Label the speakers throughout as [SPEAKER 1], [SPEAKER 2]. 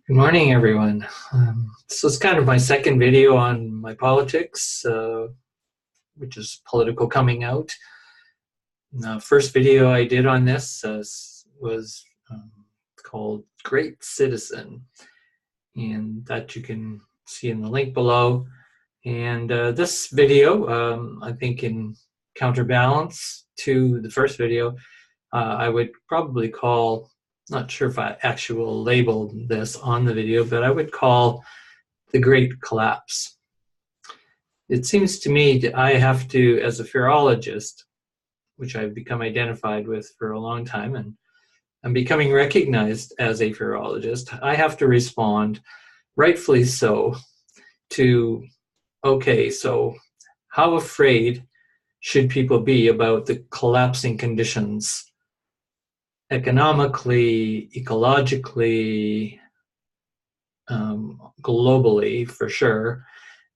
[SPEAKER 1] Good morning, everyone. This is kind of my second video on my politics, which is political coming out. The first video I did on this was called Great Citizen, and that you can see in the link below. And this video, I think in counterbalance to the first video, I would probably call, not sure if I actually labeled this on the video, but I would call the Great Collapse. It seems to me that I have to, as a fearologist, which I've become identified with for a long time, and I'm becoming recognized as a fearologist, I have to respond, rightfully so, to, okay, so how afraid should people be about the collapsing conditions economically, ecologically, globally for sure,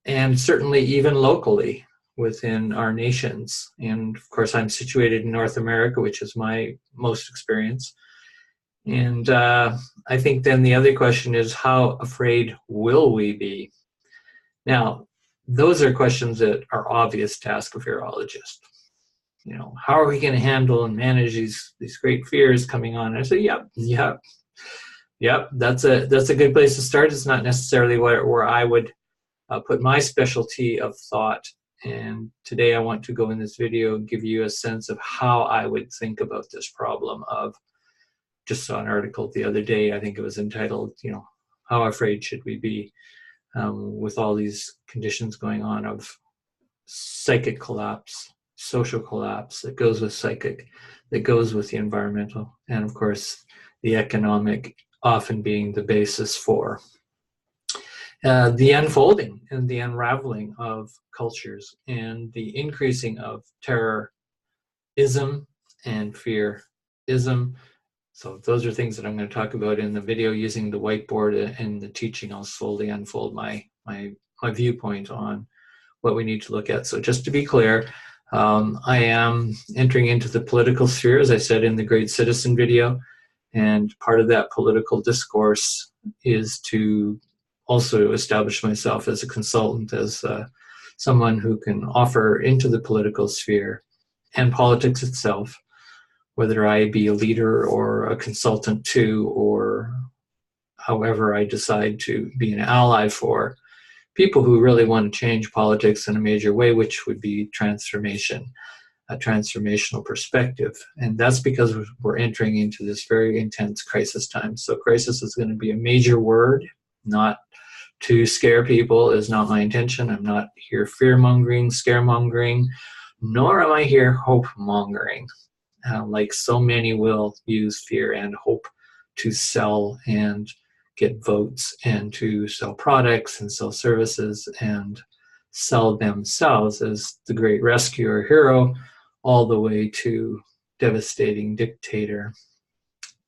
[SPEAKER 1] and certainly even locally within our nations. And of course, I'm situated in North America, which is my most experience. And I think then the other question is, how afraid will we be? Now, those are questions that are obvious to ask a fearologist. You know, how are we going to handle and manage these great fears coming on? And I say, yep, that's a good place to start. It's not necessarily where I would put my specialty of thought. And today I want to go in this video and give you a sense of how I would think about this problem of, just saw an article the other day, I think it was entitled, you know, how afraid should we be with all these conditions going on of psychic collapse, social collapse that goes with psychic, that goes with the environmental, and of course the economic often being the basis for the unfolding and the unraveling of cultures and the increasing of terrorism and fearism. So those are things that I'm going to talk about in the video using the whiteboard and the teaching. I'll slowly unfold my viewpoint on what we need to look at. So just to be clear, I am entering into the political sphere, as I said in the Great Citizen video, and part of that political discourse is to also establish myself as a consultant, as someone who can offer into the political sphere and politics itself, whether I be a leader or a consultant to, or however I decide to be an ally for people who really want to change politics in a major way, which would be transformation, a transformational perspective. And that's because we're entering into this very intense crisis time. So crisis is going to be a major word. Not to scare people is not my intention. I'm not here fear-mongering, scaremongering, nor am I here hope-mongering. Like so many will use fear and hope to sell and get votes and to sell products and sell services and sell themselves as the great rescuer hero, all the way to devastating dictator.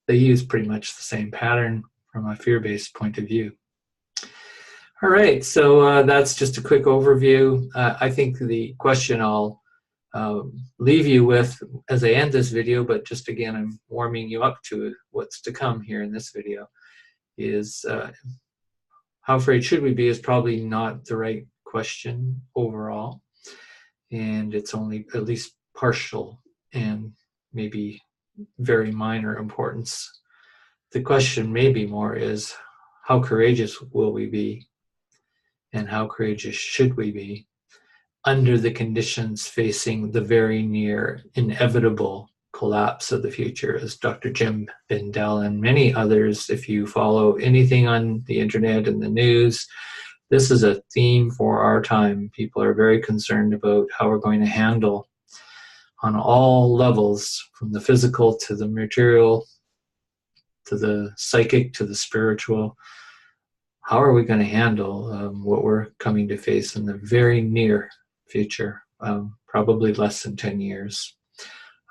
[SPEAKER 1] They use pretty much the same pattern from a fear-based point of view. All right, so that's just a quick overview. I think the question I'll leave you with as I end this video, but just again, I'm warming you up to what's to come here in this video, is how afraid should we be is probably not the right question overall, and it's only at least partial and maybe very minor importance. The question maybe more is, how courageous will we be, and how courageous should we be under the conditions facing the very near inevitable collapse of the future, as Dr. Jim Bendel and many others, if you follow anything on the internet and the news, this is a theme for our time. People are very concerned about how we're going to handle on all levels, from the physical to the material, to the psychic, to the spiritual. How are we going to handle what we're coming to face in the very near future, probably less than 10 years?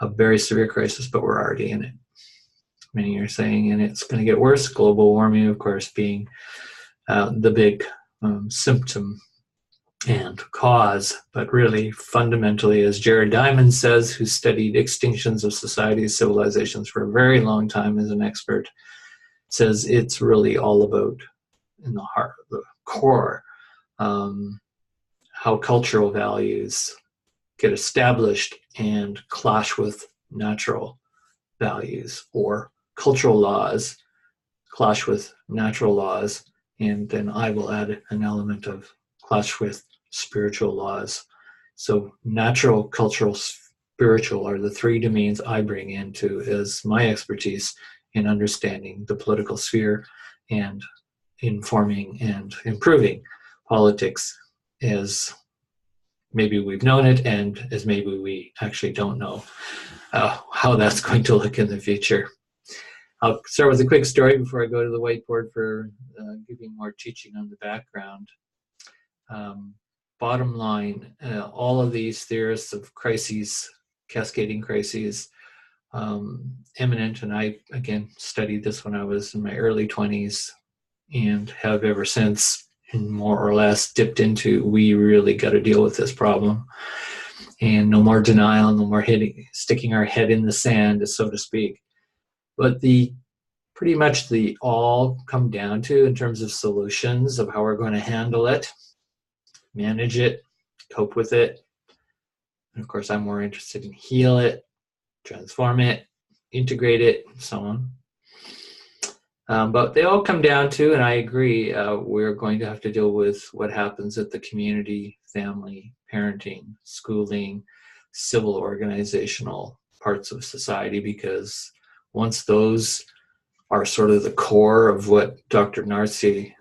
[SPEAKER 1] A very severe crisis, but we're already in it. Many are saying, and it's going to get worse. Global warming, of course, being the big symptom and cause, but really fundamentally, as Jared Diamond says, who studied extinctions of societies, civilizations for a very long time as an expert, says it's really all about, in the heart, the core, how cultural values get established and clash with natural values, or cultural laws clash with natural laws, and then I will add an element of clash with spiritual laws. So natural, cultural, spiritual are the three domains I bring into as my expertise in understanding the political sphere and informing and improving politics as maybe we've known it and as maybe we actually don't know how that's going to look in the future. I'll start with a quick story before I go to the whiteboard for giving more teaching on the background. Bottom line, all of these theorists of crises, cascading crises, eminent, and I, again, studied this when I was in my early 20s and have ever since, more or less, dipped into, we really got to deal with this problem. And no more denial, no more sticking our head in the sand, so to speak. But pretty much the all come down to, in terms of solutions of how we're going to handle it, manage it, cope with it. And of course, I'm more interested in heal it, transform it, integrate it, and so on. But they all come down to, and I agree, we're going to have to deal with what happens at the community, family, parenting, schooling, civil organizational parts of society, because once those are sort of the core of what Dr. Narcia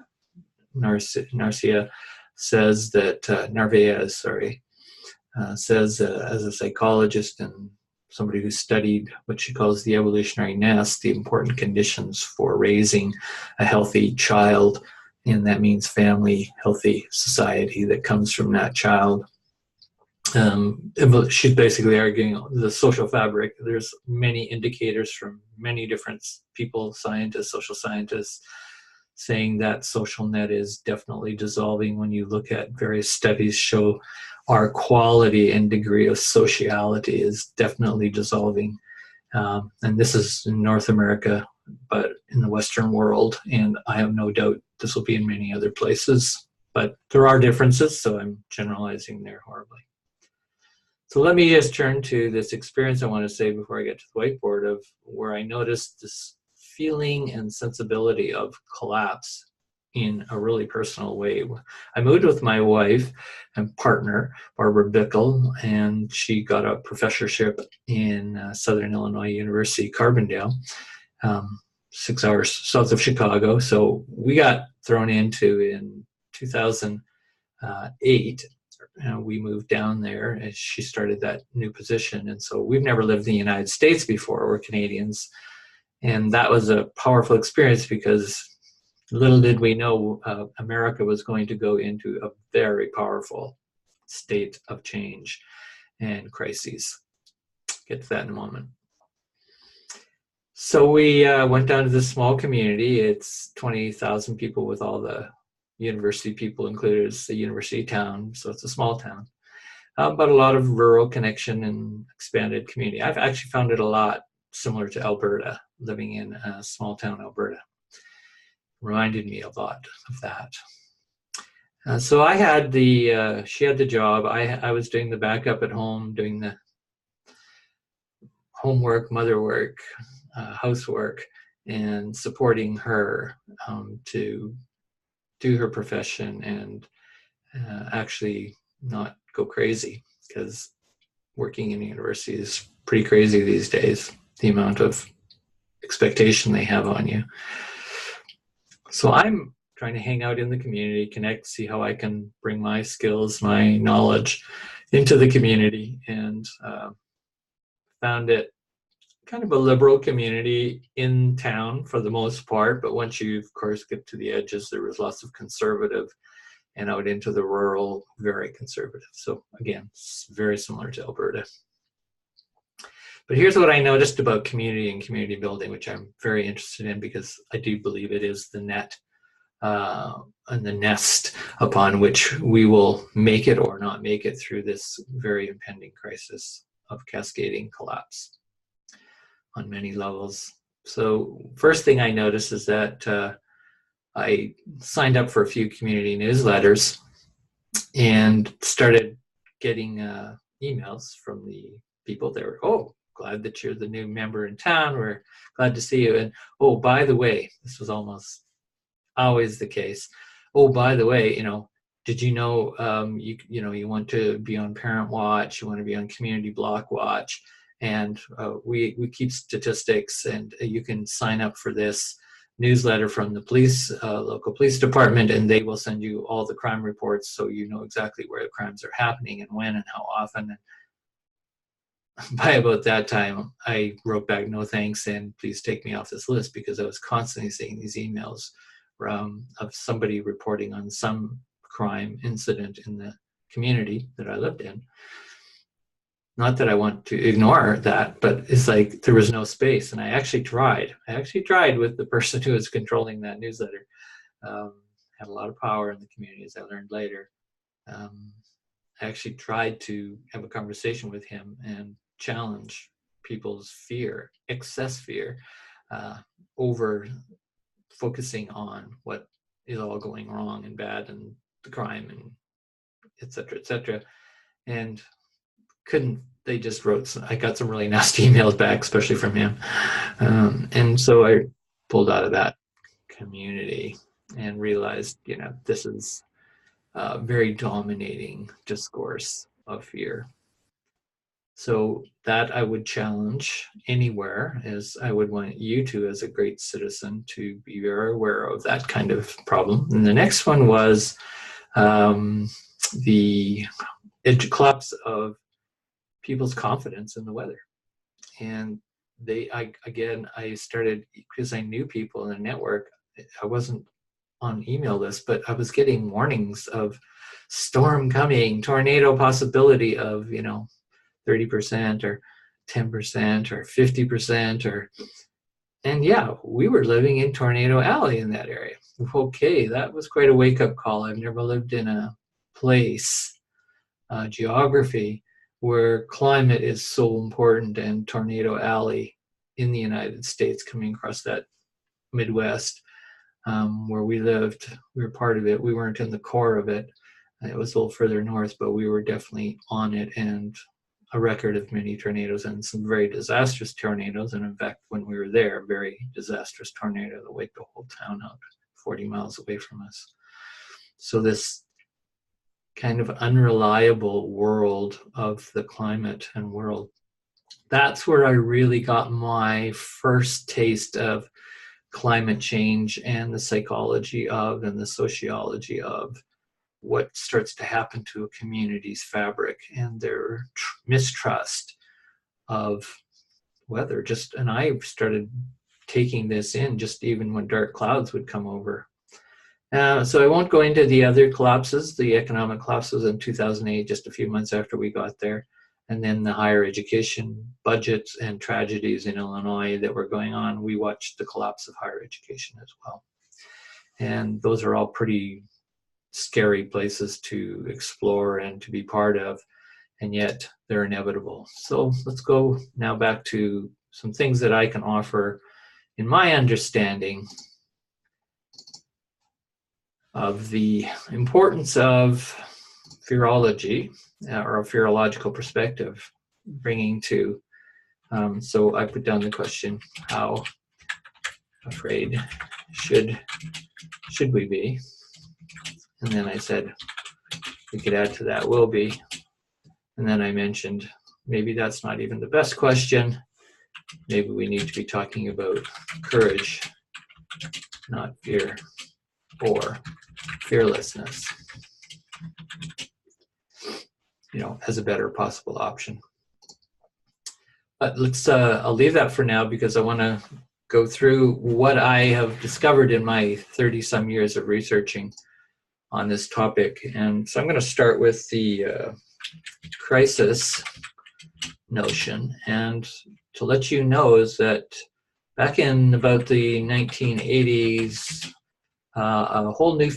[SPEAKER 1] says, that Narvaez, says as a psychologist and somebody who studied what she calls the evolutionary nest, the important conditions for raising a healthy child, and that means family, healthy society that comes from that child. She's basically arguing the social fabric. There's many indicators from many different people, scientists, social scientists, saying that social net is definitely dissolving. When you look at various studies, show our quality and degree of sociality is definitely dissolving. And this is in North America, but in the Western world, and I have no doubt this will be in many other places. But there are differences, so I'm generalizing there horribly. So let me just turn to this experience I want to say before I get to the whiteboard, of where I noticed this feeling and sensibility of collapse in a really personal way. I moved with my wife and partner, Barbara Bickle, and she got a professorship in Southern Illinois University, Carbondale, 6 hours south of Chicago. So we got thrown into, in 2008, we moved down there as she started that new position. And so we've never lived in the United States before. We're Canadians. And that was a powerful experience, because little did we know America was going to go into a very powerful state of change and crises. Get to that in a moment. So we went down to this small community. It's 20,000 people with all the university people included. It's a university town, so it's a small town. But a lot of rural connection and expanded community. I've actually found it a lot similar to Alberta, living in a small town Alberta. Reminded me a lot of that. So I had she had the job. I was doing the backup at home, doing the homework, mother work, housework, and supporting her to do her profession and actually not go crazy, because working in a university is pretty crazy these days, the amount of expectation they have on you. So I'm trying to hang out in the community, connect, see how I can bring my skills, my knowledge into the community, and found it kind of a liberal community in town for the most part. But once you, of course, get to the edges, there was lots of conservative, and out into the rural, very conservative. So again, it's very similar to Alberta. But here's what I noticed about community and community building, which I'm very interested in, because I do believe it is the net and the nest upon which we will make it or not make it through this very impending crisis of cascading collapse on many levels. So first thing I noticed is that I signed up for a few community newsletters and started getting emails from the people. They were, oh, glad that you're the new member in town. We're glad to see you. And oh, by the way, this was almost always the case. Oh, by the way, did you know you want to be on Parent Watch, you want to be on Community Block Watch, and we keep statistics, and you can sign up for this newsletter from the police, local police department, and they will send you all the crime reports so you know exactly where the crimes are happening and when and how often. And by about that time, I wrote back, no thanks, and please take me off this list, because I was constantly seeing these emails of somebody reporting on some crime incident in the community that I lived in. Not that I want to ignore that, but it's like there was no space. And I actually tried. With the person who was controlling that newsletter. Had a lot of power in the community, as I learned later. I actually tried to have a conversation with him and challenge people's fear, excess fear, over focusing on what is all going wrong and bad and the crime and et cetera, and they just wrote, I got some really nasty emails back, especially from him. And so I pulled out of that community and realized, this is a very dominating discourse of fear. So that I would challenge anywhere, as I would want you to, as a great citizen, to be very aware of that kind of problem. And the next one was the collapse of people's confidence in the weather. And I started, because I knew people in the network. I wasn't on email list, but I was getting warnings of storm coming, tornado possibility of 30% or 10% or 50% and yeah, we were living in Tornado Alley in that area. Okay, that was quite a wake-up call. I've never lived in a place, geography, where climate is so important, and Tornado Alley in the United States, coming across that Midwest, where we lived, we were part of it. We weren't in the core of it. It was a little further north, but we were definitely on it, and a record of many tornadoes and some very disastrous tornadoes. And in fact, when we were there, a very disastrous tornado that wiped the whole town out 40 miles away from us. So this kind of unreliable world of the climate and world, that's where I really got my first taste of climate change and the psychology of and the sociology of what starts to happen to a community's fabric and their mistrust of weather. And I started taking this in just even when dark clouds would come over. So I won't go into the other collapses. The economic collapse was in 2008, just a few months after we got there. And then the higher education budgets and tragedies in Illinois that were going on, we watched the collapse of higher education as well. And those are all pretty scary places to explore and to be part of, and yet they're inevitable. So let's go now back to some things that I can offer in my understanding of the importance of fearology, or a fearological perspective, bringing to, so I put down the question, how afraid should we be? And then I said, we could add to that, will be. And then I mentioned, maybe that's not even the best question. Maybe we need to be talking about courage, not fear, or fearlessness, as a better possible option. But I'll leave that for now, because I want to go through what I have discovered in my 30-some years of researching on this topic. And so I'm going to start with the crisis notion. And to let you know is that back in about the 1980s, a whole new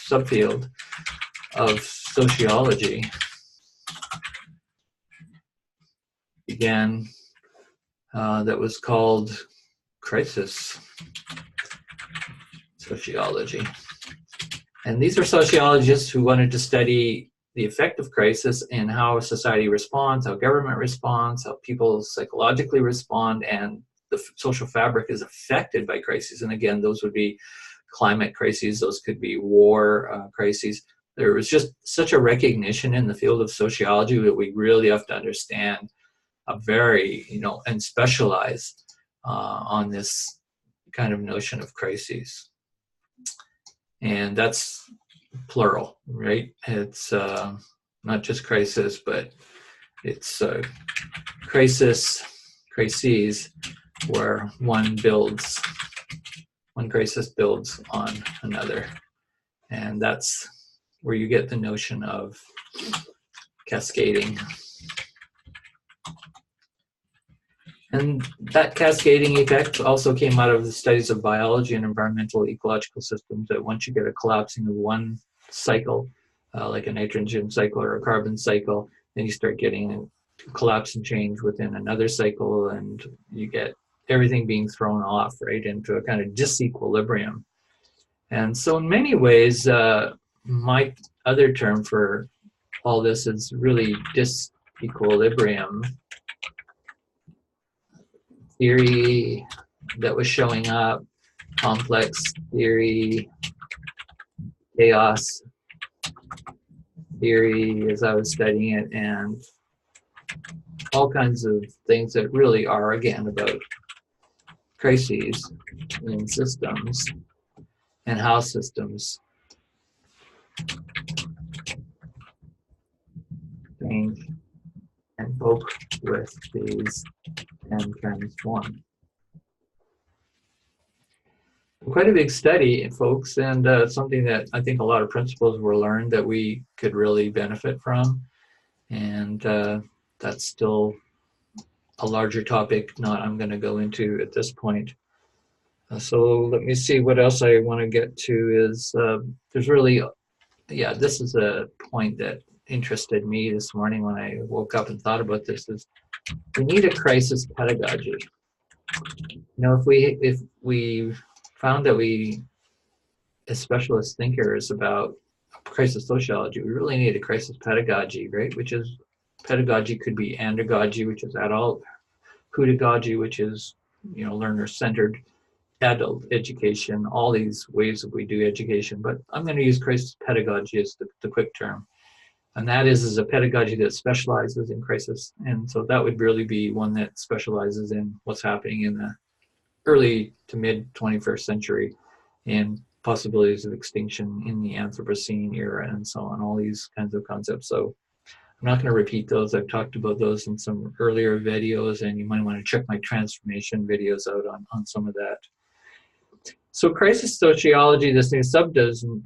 [SPEAKER 1] subfield of sociology began that was called crisis sociology. And these are sociologists who wanted to study the effect of crisis and how society responds, how government responds, how people psychologically respond, and the social fabric is affected by crises. And again, those would be climate crises, those could be war crises. There was just such a recognition in the field of sociology that we really have to understand a very, and specialize on this kind of notion of crises. And that's plural, right? It's not just crisis, but it's crises, where one crisis builds on another. And that's where you get the notion of cascading. And that cascading effect also came out of the studies of biology and environmental ecological systems, that once you get a collapsing of one cycle, like a nitrogen cycle or a carbon cycle, then you start getting a collapse and change within another cycle, and you get everything being thrown off, right, into a kind of disequilibrium. And so in many ways, my other term for all this is really disequilibrium theory that was showing up, complex theory, chaos theory as I was studying it, and all kinds of things that really are, again, about crises in systems and how systems change and cope with these and transform. Quite a big study, folks, and something that I think a lot of principles were learned that we could really benefit from. And that's still a larger topic I'm going to go into at this point. So let me see what else I want to get to is there's really, this is a point that interested me this morning when I woke up and thought about this, is we need a crisis pedagogy. If we found that we, as specialist thinkers about crisis sociology, we really need a crisis pedagogy, right? Which is, pedagogy could be andragogy, which is adult, pedagogy, which is, learner-centered adult education, all these ways that we do education. But I'm going to use crisis pedagogy as the quick term. And that is a pedagogy that specializes in crisis. And so that would really be one that specializes in what's happening in the early to mid 21st century and possibilities of extinction in the Anthropocene era and so on, all these kinds of concepts. So I'm not going to repeat those. I've talked about those in some earlier videos, and you might want to check my transformation videos out on some of that. So crisis sociology, this new subdivision,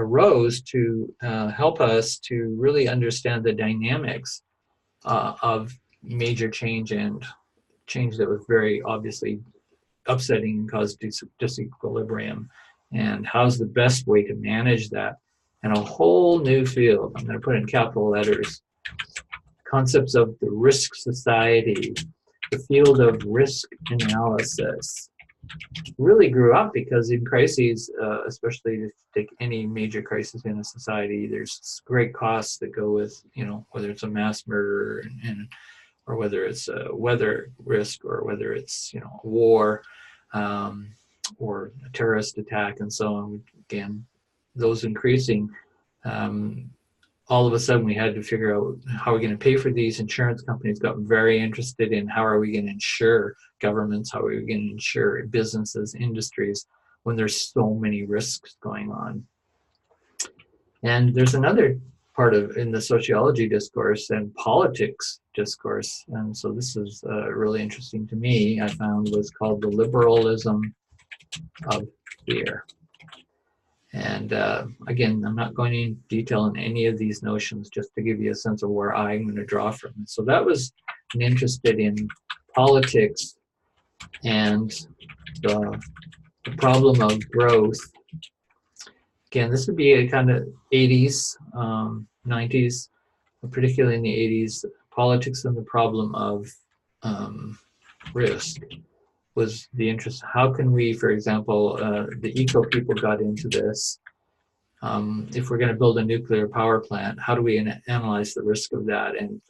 [SPEAKER 1] arose to help us to really understand the dynamics of major change, and change that was very obviously upsetting and caused disequilibrium, and how's the best way to manage that. And a whole new field, I'm going to put in capital letters, concepts of the risk society, the field of risk analysis, really grew up because in crises, especially if you take any major crisis in a society, there's great costs that go with, whether it's a mass murder or whether it's a weather risk, or whether it's, a war, or a terrorist attack, and so on. Again, those increasing. All of a sudden, we had to figure out how we're going to pay for these. Insurance companies got very interested in how are we going to insure governments, how are we going to insure businesses, industries, when there's so many risks going on. And there's another part in the sociology discourse and politics discourse, and so this is really interesting to me, I found, was called the Liberalism of Fear. And again, I'm not going into detail in any of these notions, just to give you a sense of where I'm going to draw from. So that was interested in politics and the problem of growth. Again, this would be a kind of 80s, 90s, particularly in the 80s, politics and the problem of risk was the interest. How can we, for example, the eco people got into this. If we're going to build a nuclear power plant, how do we analyze the risk of that? And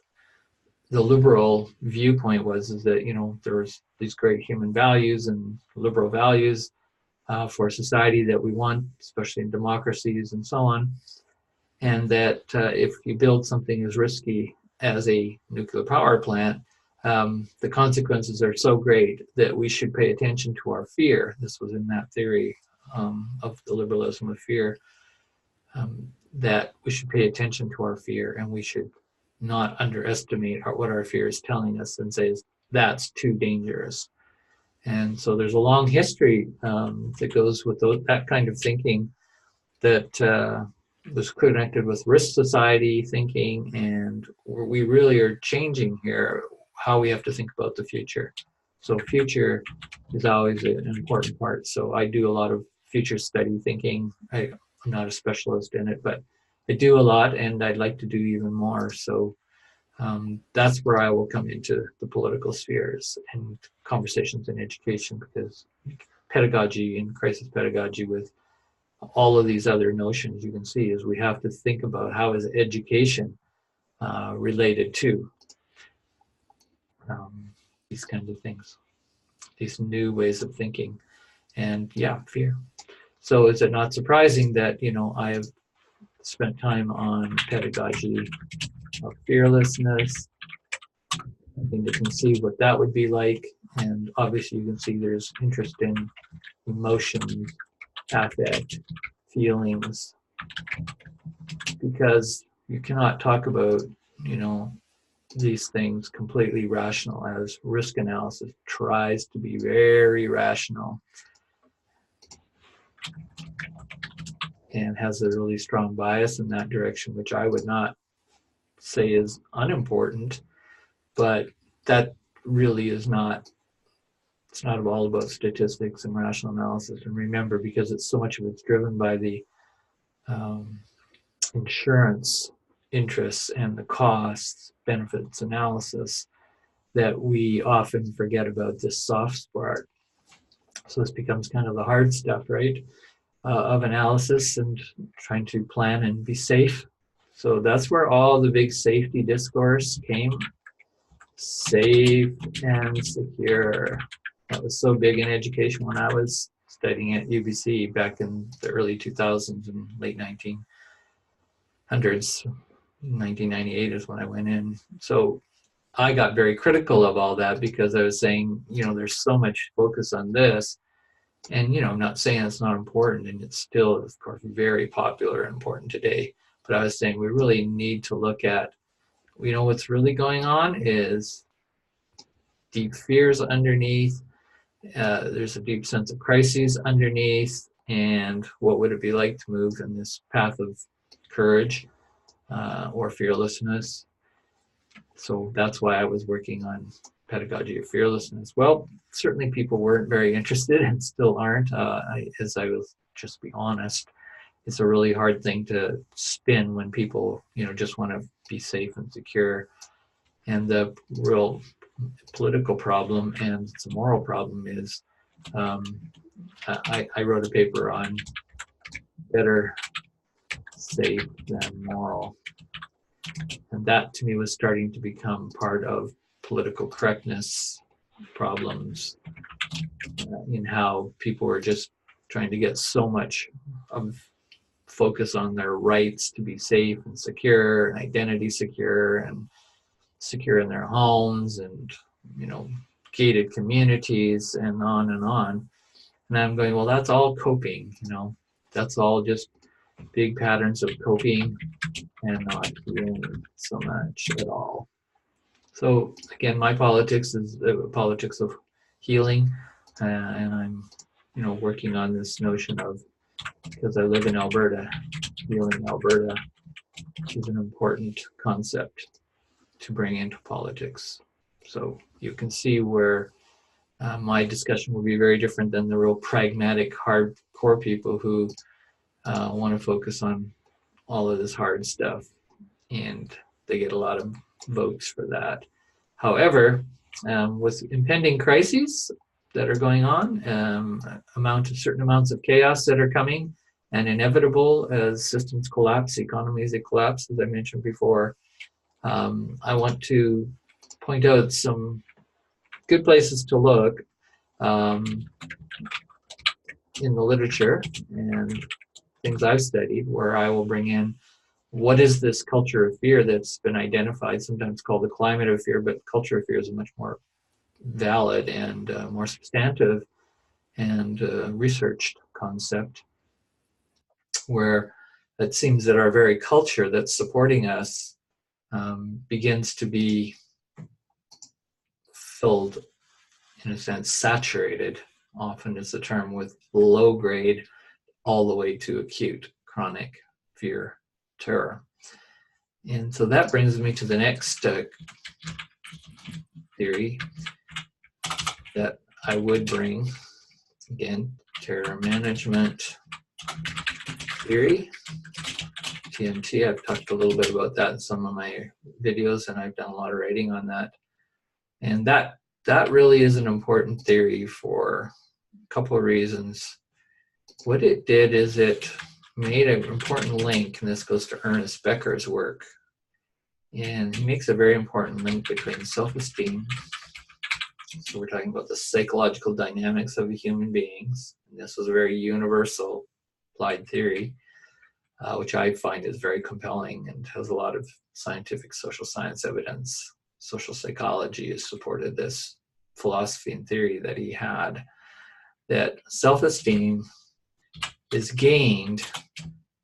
[SPEAKER 1] the liberal viewpoint was is that, you know, there's these great human values and liberal values for society that we want, especially in democracies and so on. And that if you build something as risky as a nuclear power plant, the consequences are so great that we should pay attention to our fear. This was in that theory of the liberalism of fear, that we should pay attention to our fear and we should not underestimate what our fear is telling us and say that's too dangerous. And so there's a long history that goes with that kind of thinking that was connected with risk society thinking, and we really are changing here how we have to think about the future. So future is always an important part. So I do a lot of future study thinking. I'm not a specialist in it, but I do a lot, and I'd like to do even more. So that's where I will come into the political spheres and conversations in education, because pedagogy and crisis pedagogy with all of these other notions you can see is we have to think about how is education related to these kinds of things, these new ways of thinking, and yeah, fear. So is it not surprising that, you know, I have spent time on pedagogy of fearlessness? I think you can see what that would be like, and obviously you can see there's interest in emotions, affect, feelings, because you cannot talk about, you know, these things completely rational, as risk analysis tries to be very rational and has a really strong bias in that direction, which I would not say is unimportant, but that really is not, it's not all about statistics and rational analysis. And remember, because it's so much of it's driven by the insurance interests and the costs benefits analysis, that we often forget about this soft part. So this becomes kind of the hard stuff, right, of analysis and trying to plan and be safe. So that's where all the big safety discourse came. Safe and secure. That was so big in education when I was studying at UBC back in the early 2000s and late 1900s. 1998 is when I went in. So I got very critical of all that, because I was saying, you know, there's so much focus on this. And, you know, I'm not saying it's not important, and it's still, of course, very popular and important today. But I was saying we really need to look at, you know, what's really going on is deep fears underneath. There's a deep sense of crises underneath. And what would it be like to move in this path of courage or fearlessness? So that's why I was working on pedagogy of fearlessness. Well, certainly people weren't very interested and still aren't. As I will just be honest, it's a really hard thing to spin when people, you know, just want to be safe and secure. And the real political problem, and it's a moral problem, is I wrote a paper on better safe than moral. And that to me was starting to become part of political correctness problems in how people were just trying to get so much of focus on their rights to be safe and secure and identity secure and secure in their homes and, you know, gated communities and on and on. And I'm going, well, that's all coping, you know, that's all just big patterns of coping and not healing so much at all. So again, my politics is the politics of healing, and I'm, you know, working on this notion of, because I live in Alberta, healing Alberta is an important concept to bring into politics. So you can see where my discussion will be very different than the real pragmatic, hardcore people who want to focus on all of this hard stuff, and they get a lot of votes for that. However, with impending crises that are going on, certain amounts of chaos that are coming, and inevitable as systems collapse, economies that collapse, as I mentioned before. I want to point out some good places to look in the literature and things I've studied, where I will bring in what is this culture of fear that's been identified, sometimes called the climate of fear, but culture of fear is a much more valid and more substantive and researched concept, where it seems that our very culture that's supporting us begins to be filled, in a sense, saturated, often is the term, with low grade all the way to acute chronic fear, terror. And so that brings me to the next theory that I would bring. Again, terror management theory, TMT. I've talked a little bit about that in some of my videos, and I've done a lot of writing on that. And that really is an important theory for a couple of reasons. What it did is it made an important link, and this goes to Ernest Becker's work. And he makes a very important link between self-esteem. So we're talking about the psychological dynamics of human beings. And this was a very universal applied theory, which I find is very compelling and has a lot of scientific social science evidence. Social psychology has supported this philosophy and theory that he had, that self-esteem is gained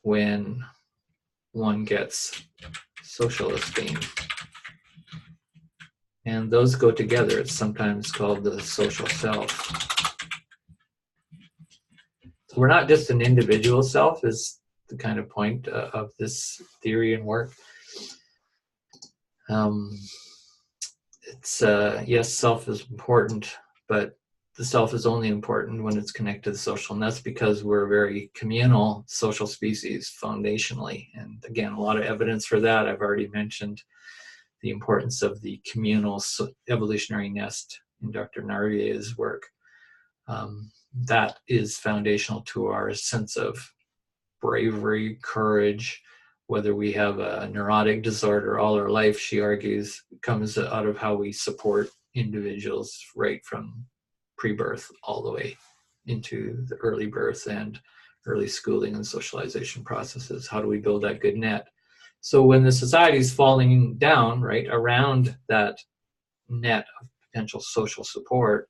[SPEAKER 1] when one gets social esteem. And those go together. It's sometimes called the social self. So we're not just an individual self, is the kind of point of this theory and work. Yes, self is important, but the self is only important when it's connected to the social, and that's because we're a very communal social species foundationally. And again, a lot of evidence for that. I've already mentioned the importance of the communal evolutionary nest in Dr. Narvier's work. That is foundational to our sense of bravery, courage. Whether we have a neurotic disorder all our life, she argues, comes out of how we support individuals right from pre-birth all the way into the early birth and early schooling and socialization processes. How do we build that good net? So when the society is falling down, right, around that net of potential social support,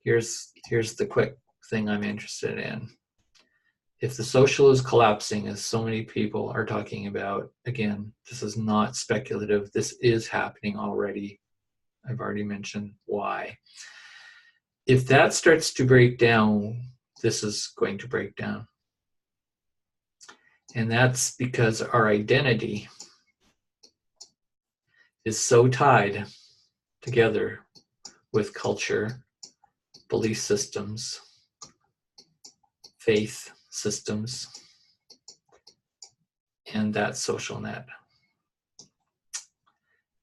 [SPEAKER 1] here's the quick thing I'm interested in. If the social is collapsing, as so many people are talking about, again, this is not speculative. This is happening already. I've already mentioned why. If that starts to break down, this is going to break down. And that's because our identity is so tied together with culture, belief systems, faith systems, and that social net.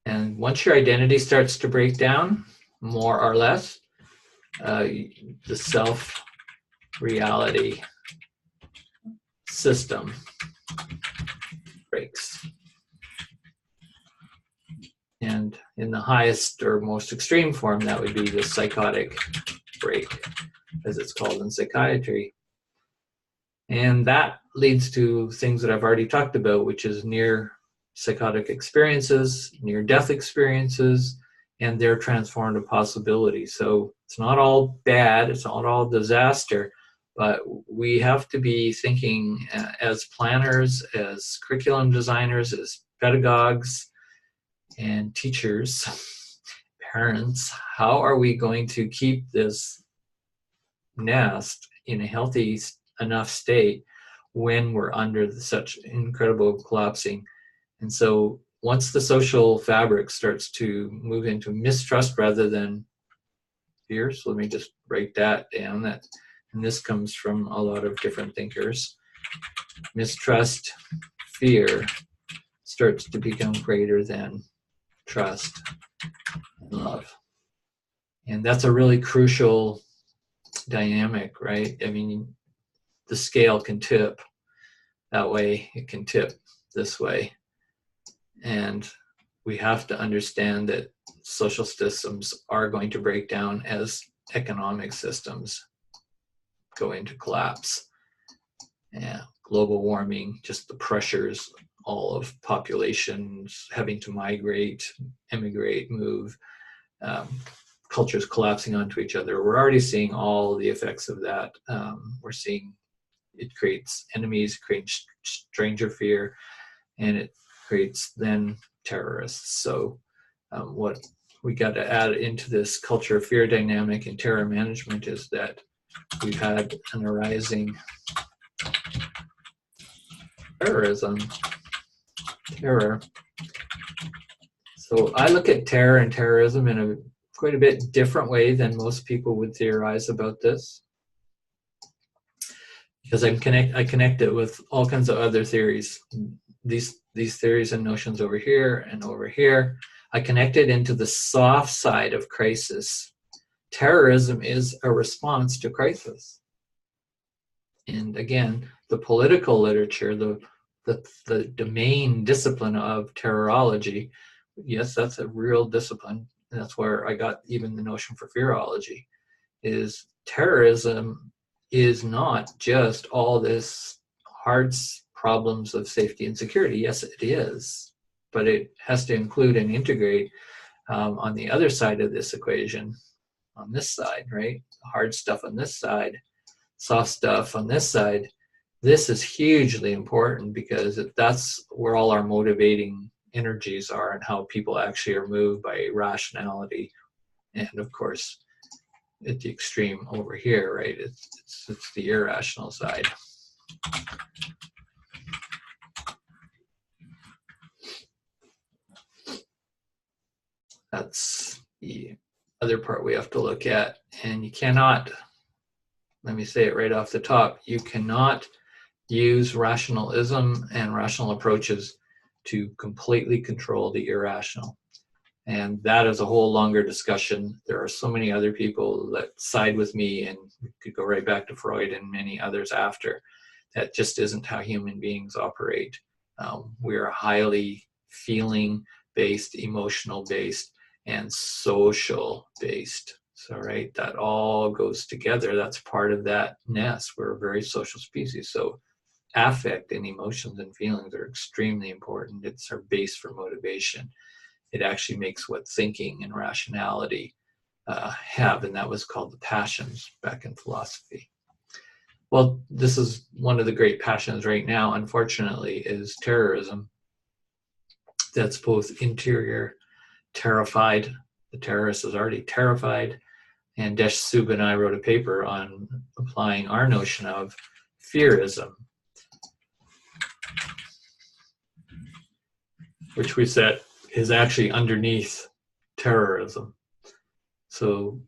[SPEAKER 1] And once your identity starts to break down, more or less, the self-reality system breaks. And in the highest or most extreme form, that would be the psychotic break, as it's called in psychiatry. And that leads to things that I've already talked about, which is near psychotic experiences, near-death experiences, and their transformative possibility. So it's not all bad, it's not all disaster, but we have to be thinking as planners, as curriculum designers, as pedagogues and teachers, parents, how are we going to keep this nest in a healthy enough state when we're under such incredible collapsing? And so once the social fabric starts to move into mistrust rather than fear, so let me just write that down, and this comes from a lot of different thinkers. Mistrust, fear starts to become greater than trust, and love. And that's a really crucial dynamic, right? I mean, the scale can tip that way, it can tip this way. And we have to understand that social systems are going to break down as economic systems go into collapse. Yeah, global warming, just the pressures, all of populations having to migrate, emigrate, move, cultures collapsing onto each other. We're already seeing all the effects of that. We're seeing it creates enemies, creates stranger fear, and it creates then terrorists. So what we got to add into this culture of fear dynamic and terror management is that we've had an arising terror. So I look at terror and terrorism in a quite a bit different way than most people would theorize about this, because I connect it with all kinds of other theories. These theories and notions over here and over here, I connect it into the soft side of crisis. Terrorism is a response to crisis. And again, the political literature, the main discipline of terrorology, yes, that's a real discipline. That's where I got even the notion for fearology, is terrorism is not just all this hard problems of safety and security. Yes, it is, but it has to include and integrate on the other side of this equation, on this side, right? Hard stuff on this side, soft stuff on this side. This is hugely important because that's where all our motivating energies are and how people actually are moved by rationality. And of course, at the extreme over here, right? It's the irrational side. That's the other part we have to look at. And you cannot, let me say it right off the top, you cannot use rationalism and rational approaches to completely control the irrational. And that is a whole longer discussion. There are so many other people that side with me, and we could go right back to Freud and many others after. That just isn't how human beings operate. We're highly feeling-based, emotional-based, and social-based. So, right, that all goes together. That's part of that nest. We're a very social species. So affect and emotions and feelings are extremely important. It's our base for motivation. It actually makes what thinking and rationality have, and that was called the passions back in philosophy. Well, this is one of the great passions right now, unfortunately, is terrorism. That's both interior, terrified. The terrorist is already terrified. And Desh Sub and I wrote a paper on applying our notion of fearism, which we said is actually underneath terrorism. So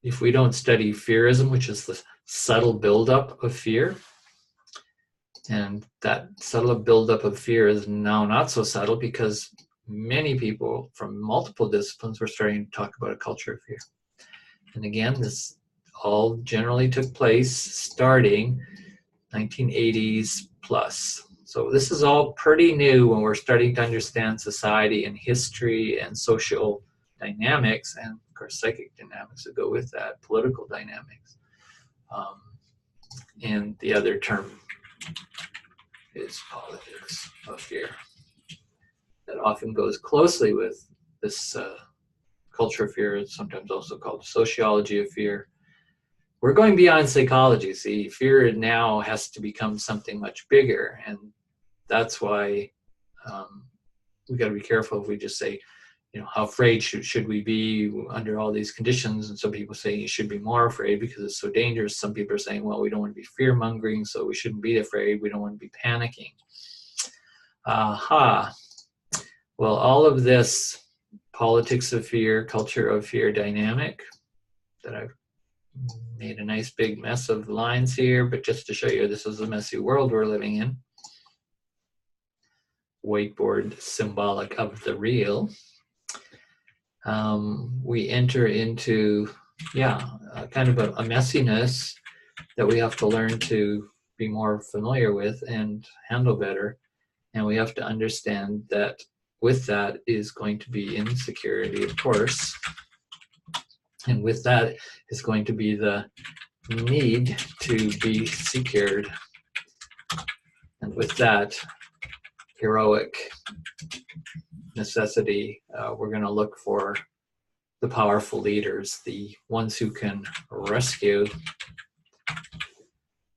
[SPEAKER 1] if we don't study fearism, which is the subtle buildup of fear, and that subtle buildup of fear is now not so subtle because many people from multiple disciplines were starting to talk about a culture of fear. And again, this all generally took place starting 1980s plus. So this is all pretty new when we're starting to understand society and history and social dynamics, and of course psychic dynamics that go with that, political dynamics. And the other term is politics of fear. That often goes closely with this culture of fear. It's sometimes also called sociology of fear. We're going beyond psychology. See, fear now has to become something much bigger, and that's why we got to be careful if we just say, you know, how afraid should we be under all these conditions? And some people say you should be more afraid because it's so dangerous. Some people are saying, well, we don't want to be fear-mongering, so we shouldn't be afraid. We don't want to be panicking. Aha. Well, all of this politics of fear, culture of fear dynamic that I've made a nice big mess of lines here, but just to show you this is the messy world we're living in. Whiteboard symbolic of the real. we enter into, kind of a messiness that we have to learn to be more familiar with and handle better. And we have to understand that with that is going to be insecurity, of course. And with that is going to be the need to be secured. And with that heroic necessity, we're going to look for the powerful leaders, the ones who can rescue.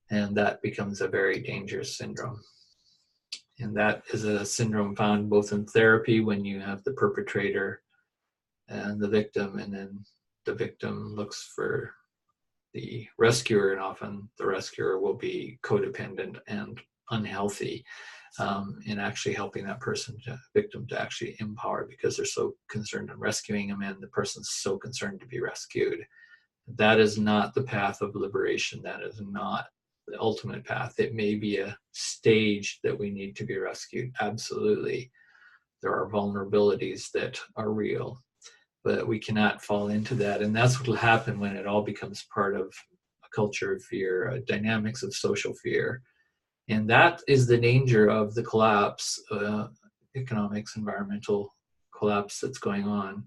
[SPEAKER 1] And that becomes a very dangerous syndrome. And that is a syndrome found both in therapy when you have the perpetrator and the victim, and then the victim looks for the rescuer, and often the rescuer will be codependent and unhealthy in actually helping that victim to actually empower, because they're so concerned in rescuing them and the person's so concerned to be rescued. That is not the path of liberation. That is not the ultimate path. It may be a stage that we need to be rescued. Absolutely. There are vulnerabilities that are real, but we cannot fall into that. And that's what will happen when it all becomes part of a culture of fear, dynamics of social fear. And that is the danger of the collapse, economics, environmental collapse that's going on,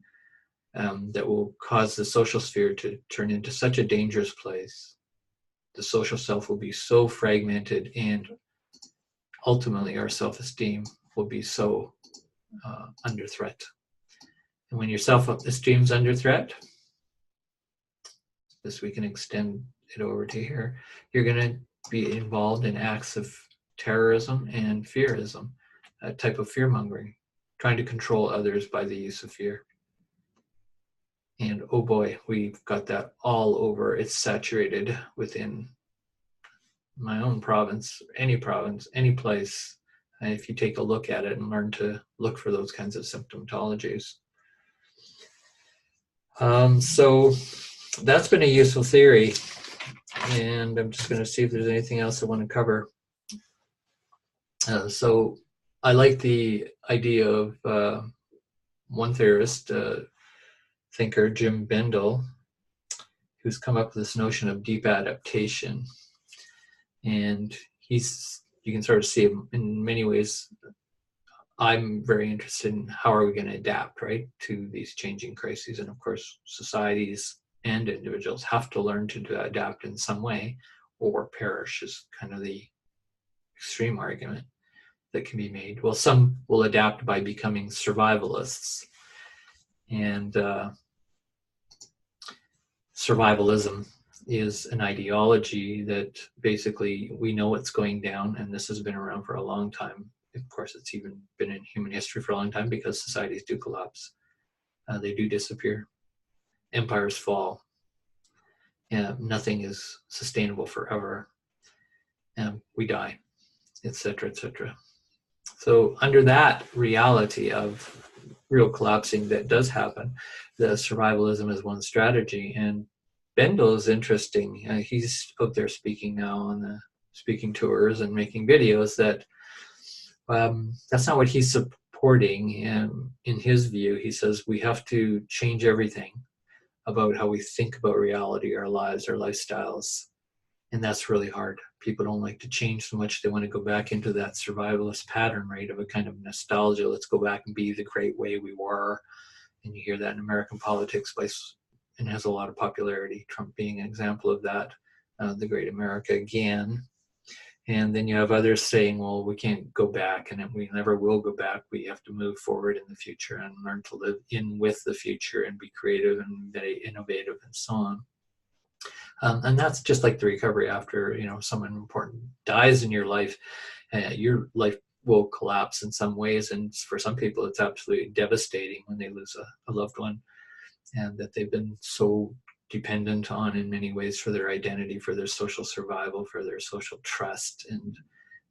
[SPEAKER 1] that will cause the social sphere to turn into such a dangerous place. The social self will be so fragmented, and ultimately our self-esteem will be so under threat. And when your self-esteem is under threat, this we can extend it over to here, you're going to be involved in acts of terrorism and fearism, a type of fear-mongering, trying to control others by the use of fear. And oh boy, we've got that all over. It's saturated within my own province, any place. If you take a look at it and learn to look for those kinds of symptomatologies. So that's been a useful theory. And I'm just going to see if there's anything else I want to cover. So I like the idea of one theorist, thinker, Jim Bendel, who's come up with this notion of deep adaptation. And you can sort of see him in many ways. I'm very interested in how are we going to adapt, right, to these changing crises. And of course, societies and individuals have to learn to adapt in some way or perish, is kind of the extreme argument that can be made. Well, some will adapt by becoming survivalists. And survivalism is an ideology that basically we know what's going down, and this has been around for a long time. Of course, it's even been in human history for a long time, because societies do collapse. They do disappear. Empires fall. Nothing is sustainable forever. We die, etc., etc. So under that reality of real collapsing that does happen, the survivalism is one strategy. And Bendel is interesting. He's out there speaking now on the speaking tours and making videos. That's not what he's supporting. And in his view, he says we have to change everything about how we think about reality, our lives, our lifestyles. And that's really hard. People don't like to change so much. They want to go back into that survivalist pattern, right, of a kind of nostalgia. Let's go back and be the great way we were. And you hear that in American politics, and has a lot of popularity. Trump being an example of that, the great America again. And then you have others saying, well, we can't go back, and we never will go back. We have to move forward in the future and learn to live in with the future and be creative and very innovative and so on. And that's just like the recovery after, someone important dies in your life. Your life will collapse in some ways, and for some people it's absolutely devastating when they lose a loved one, and that they've been so dependent on in many ways for their identity, for their social survival, for their social trust, and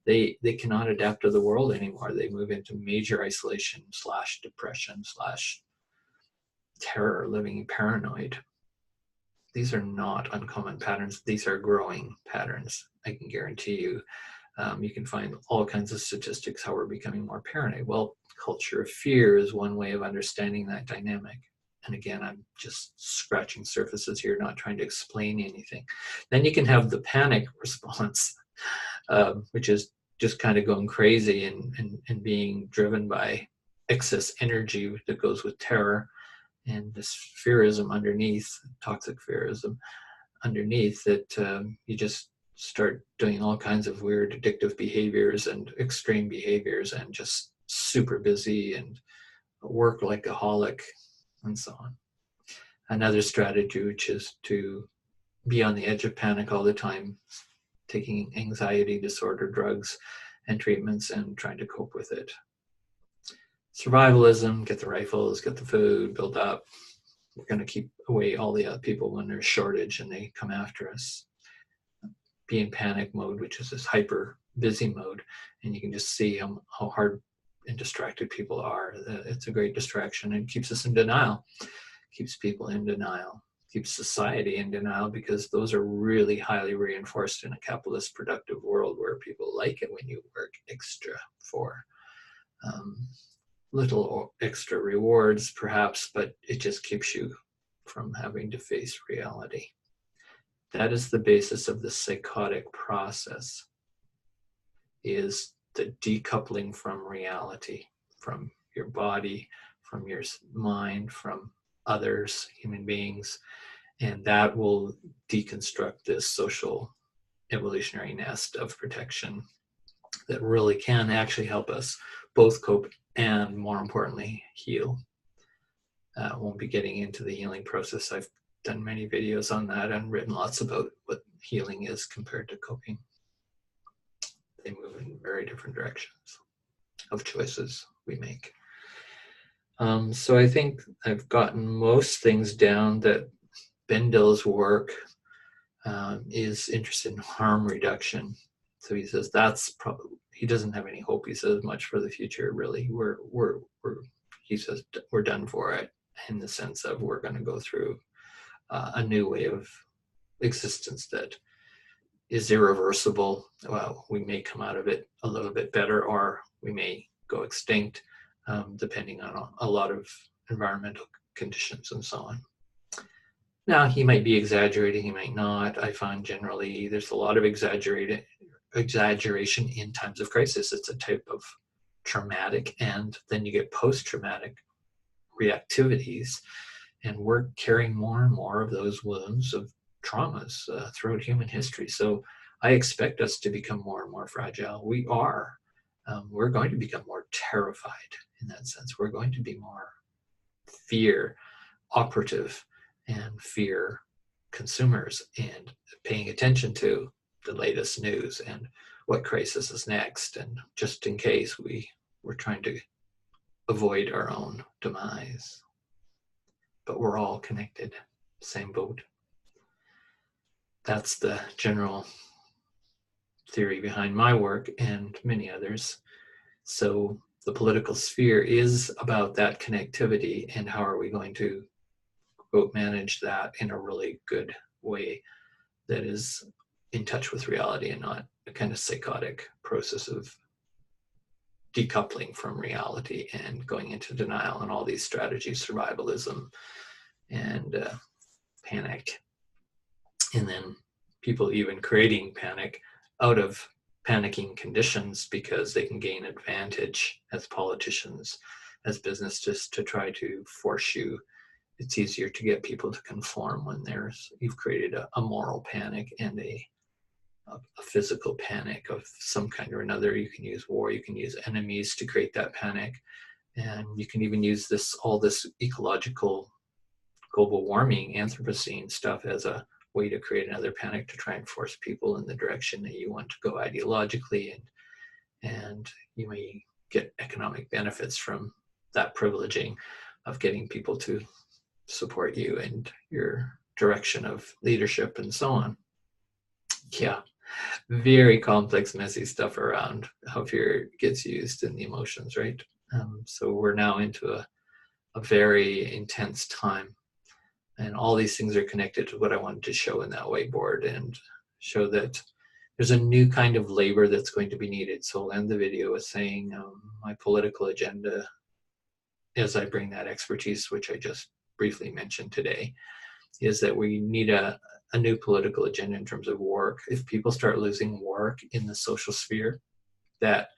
[SPEAKER 1] they cannot adapt to the world anymore. They move into major isolation / depression / terror, living paranoid. These are not uncommon patterns. These are growing patterns, I can guarantee you. You can find all kinds of statistics how we're becoming more paranoid. Well, culture of fear is one way of understanding that dynamic. And again, I'm just scratching surfaces here, not trying to explain anything. Then you can have the panic response, which is just kind of going crazy and being driven by excess energy that goes with terror, and this fearism underneath, toxic fearism underneath, that you just start doing all kinds of weird addictive behaviors and extreme behaviors and just super busy and work-like-aholic and so on. Another strategy, which is to be on the edge of panic all the time, taking anxiety disorder drugs and treatments and trying to cope with it. Survivalism, get the rifles, get the food, build up. We're going to keep away all the other people when there's shortage and they come after us. Be in panic mode, which is this hyper busy mode, and you can just see how hard and distracted people are. It's a great distraction and keeps us in denial, keeps people in denial, keeps society in denial, because those are really highly reinforced in a capitalist productive world where people like it when you work extra for little extra rewards perhaps, but it just keeps you from having to face reality. That is the basis of the psychotic process, is the decoupling from reality, from your body, from your mind, from others, human beings, and that will deconstruct this social evolutionary nest of protection that really can actually help us both cope and, more importantly, heal. I won't be getting into the healing process. I've done many videos on that and written lots about what healing is compared to coping. They move in very different directions of choices we make. So I think I've gotten most things down. That Bendel's work is interested in harm reduction. So he says that's probably, he doesn't have any hope, he says, much for the future, really. He says we're done for it, in the sense of we're going to go through a new way of existence that is irreversible. Well, we may come out of it a little bit better, or we may go extinct, depending on a lot of environmental conditions and so on. Now, he might be exaggerating, he might not. I find generally there's a lot of exaggeration in times of crisis. It's a type of traumatic, and then you get post-traumatic reactivities, and we're carrying more and more of those wounds of traumas throughout human history. So I expect us to become more and more fragile. We are. We're going to become more terrified in that sense. We're going to be more fear operative and fear consumers, and paying attention to the latest news and what crisis is next, and just in case we're trying to avoid our own demise. But we're all connected, same boat. That's the general theory behind my work and many others. So the political sphere is about that connectivity, and how are we going to, quote, manage that in a really good way that is in touch with reality, and not a kind of psychotic process of decoupling from reality and going into denial and all these strategies, survivalism and panic. And then people even creating panic out of panicking conditions because they can gain advantage as politicians, as business, just to try to force you. It's easier to get people to conform when you've created a moral panic and a physical panic of some kind or another. You can use war, you can use enemies to create that panic, and you can even use all this ecological global warming Anthropocene stuff as a way to create another panic, to try and force people in the direction that you want to go ideologically, and you may get economic benefits from that privileging of getting people to support you and your direction of leadership and so on. Yeah, very complex, messy stuff around how fear gets used in the emotions, right? So we're now into a very intense time, and all these things are connected to what I wanted to show in that whiteboard, and show that there's a new kind of labor that's going to be needed. So I'll end the video with saying my political agenda, as I bring that expertise, which I just briefly mentioned today, is that we need a new political agenda in terms of work. If people start losing work in the social sphere, that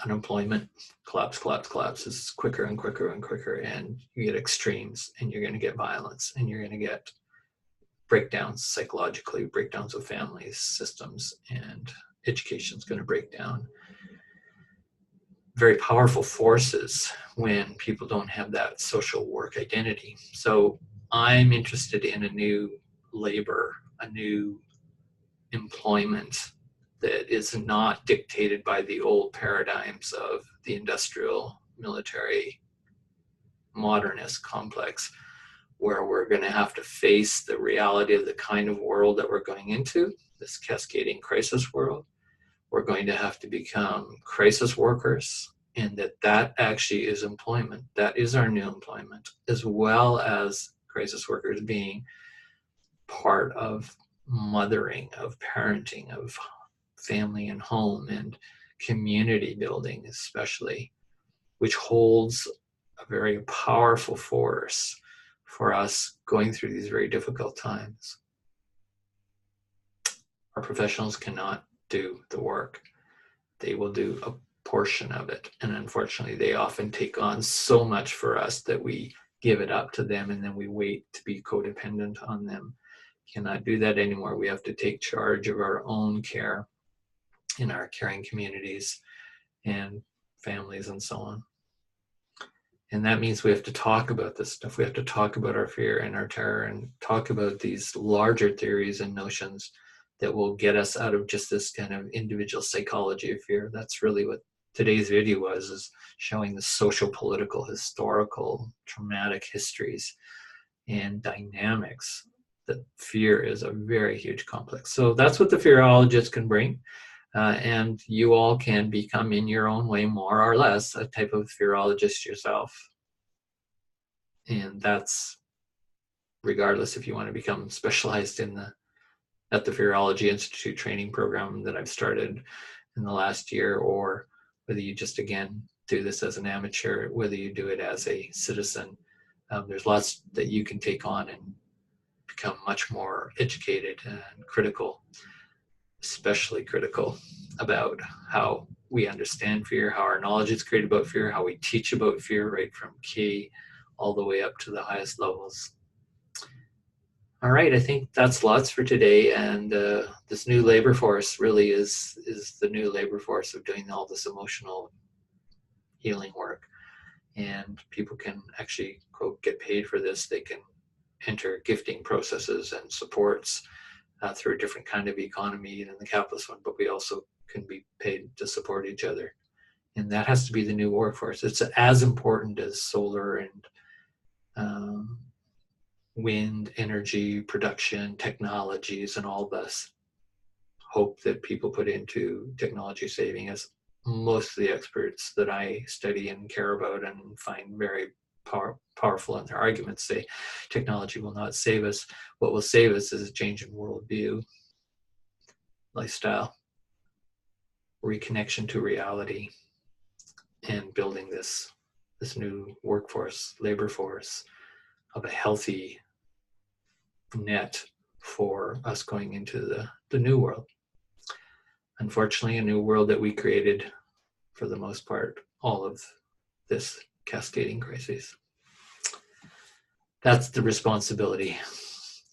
[SPEAKER 1] unemployment collapses quicker and quicker and quicker, and you get extremes, and you're going to get violence, and you're going to get breakdowns psychologically, breakdowns of families, systems, and education's going to break down. Very powerful forces when people don't have that social work identity. So I'm interested in a new labor, a new employment that is not dictated by the old paradigms of the industrial, military, modernist complex, where we're going to have to face the reality of the kind of world that we're going into, this cascading crisis world. We're going to have to become crisis workers, and that actually is employment. That is our new employment, as well as crisis workers being part of mothering, of parenting, of family and home and community building, especially, which holds a very powerful force for us going through these very difficult times. Our professionals cannot do the work. They will do a portion of it. And unfortunately, they often take on so much for us that we give it up to them, and then we wait to be codependent on them. Cannot do that anymore. We have to take charge of our own care in our caring communities and families and so on. And that means we have to talk about this stuff. We have to talk about our fear and our terror, and talk about these larger theories and notions that will get us out of just this kind of individual psychology of fear. That's really what today's video was, is showing the social, political, historical, traumatic histories and dynamics that fear is a very huge complex. So that's what the fearologist can bring. And you all can become, in your own way, more or less, a type of fearologist yourself. And that's regardless if you want to become specialized at the Fearology Institute training program that I've started in the last year, or whether you just, again, do this as an amateur, whether you do it as a citizen. There's lots that you can take on and become much more educated and critical, especially critical about how we understand fear, how our knowledge is created about fear, how we teach about fear, right from K all the way up to the highest levels. All right, I think that's lots for today. And this new labor force really is the new labor force of doing all this emotional healing work. And people can actually, quote, get paid for this. They can enter gifting processes and supports through a different kind of economy than the capitalist one, but we also can be paid to support each other. And that has to be the new workforce. It's as important as solar and wind energy production technologies and all this hope that people put into technology saving. As most of the experts that I study and care about and find very powerful in their arguments say technology will not save us. What will save us is a change in worldview, lifestyle, reconnection to reality, and building this new workforce, labor force of a healthy net for us going into the new world. Unfortunately, a new world that we created, for the most part, all of this cascading crises. That's the responsibility.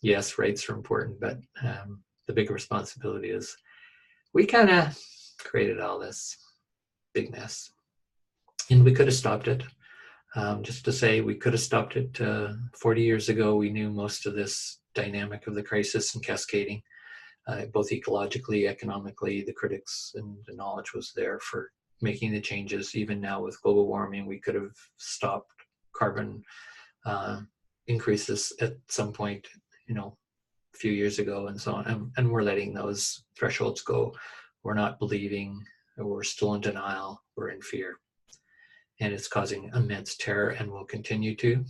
[SPEAKER 1] Yes, rights are important, but the big responsibility is we kind of created all this big mess. And we could have stopped it. Just to say, we could have stopped it 40 years ago. We knew most of this dynamic of the crisis and cascading, both ecologically, economically. The critics and the knowledge was there for making the changes. Even now with global warming, we could have stopped carbon increases at some point, a few years ago and so on. And we're letting those thresholds go. We're not believing, we're still in denial, we're in fear. And it's causing immense terror and will continue to.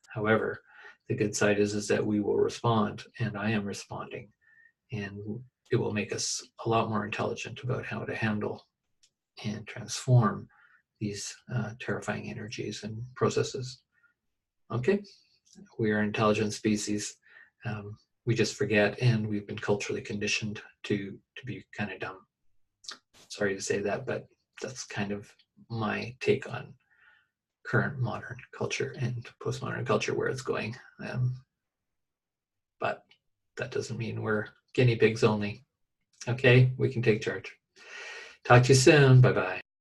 [SPEAKER 1] However, the good side is that we will respond, and I am responding, and it will make us a lot more intelligent about how to handle and transform these terrifying energies and processes. Okay, we are an intelligent species. We just forget, and we've been culturally conditioned to be kind of dumb. Sorry to say that, but that's kind of my take on current modern culture and postmodern culture, where it's going. But that doesn't mean we're guinea pigs only. Okay, we can take charge. Talk to you soon. Bye-bye.